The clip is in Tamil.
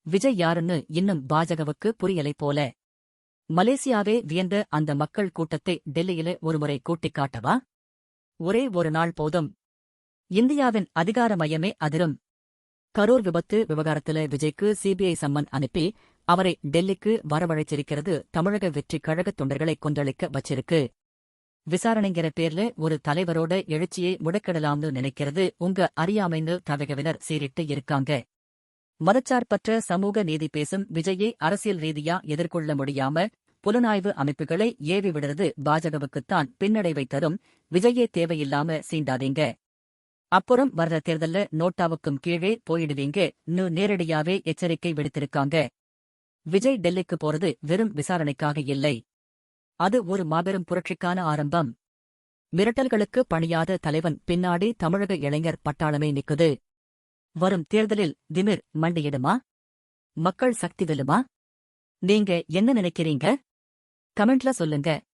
விஜய் யாருன்னு இன்னும் பாஜகவுக்கு புரியலை போல. மலேசியாவே வியந்த அந்த மக்கள் கூட்டத்தை டெல்லியில ஒருமுறை கூட்டிக் காட்டவா? ஒரே ஒரு நாள் போதும். இந்தியாவின் அதிகார மையமே அதிரும். கரூர் விபத்து விவகாரத்துல விஜய்க்கு சிபிஐ சம்மன் அனுப்பி அவரை டெல்லிக்கு வரவழைச்சிருக்கிறது தமிழக வெற்றிக் கழகத் தொண்டர்களை கொந்தளிக்க வச்சிருக்கு. விசாரணைங்கிற பேர்ல ஒரு தலைவரோட எழுச்சியை முடக்கிடலாம்னு நினைக்கிறது உங்க அறியாமைன்னு தவகவினர் சீரிட்டு இருக்காங்க. மதச்சார்பற்ற சமூக நீதி பேசும் விஜயை அரசியல் ரீதியா எதிர்கொள்ள முடியாம புலனாய்வு அமைப்புகளை ஏவி விடுறது பாஜகவுக்குத்தான் பின்னடைவை தரும். விஜயே தேவையில்லாம சீண்டாதீங்க. அப்புறம் வர்ற தேர்தல்ல நோட்டாவுக்கும் கீழே போயிடுவீங்க நேரடியாவே எச்சரிக்கை விடுத்திருக்காங்க. விஜய் டெல்லிக்கு போறது வெறும் விசாரணைக்காக இல்லை. அது ஒரு மாபெரும் புரட்சிக்கான ஆரம்பம். மிரட்டல்களுக்கு பணியாத தலைவன் பின்னாடி தமிழக இளைஞர் பட்டாளமே நிக்குது. வரும் தேர்தலில் திமிர் மண்டியிடுமா? மக்கள் சக்தி வெல்லுமா? நீங்க என்ன நினைக்கிறீங்க? கமெண்ட்ல சொல்லுங்க.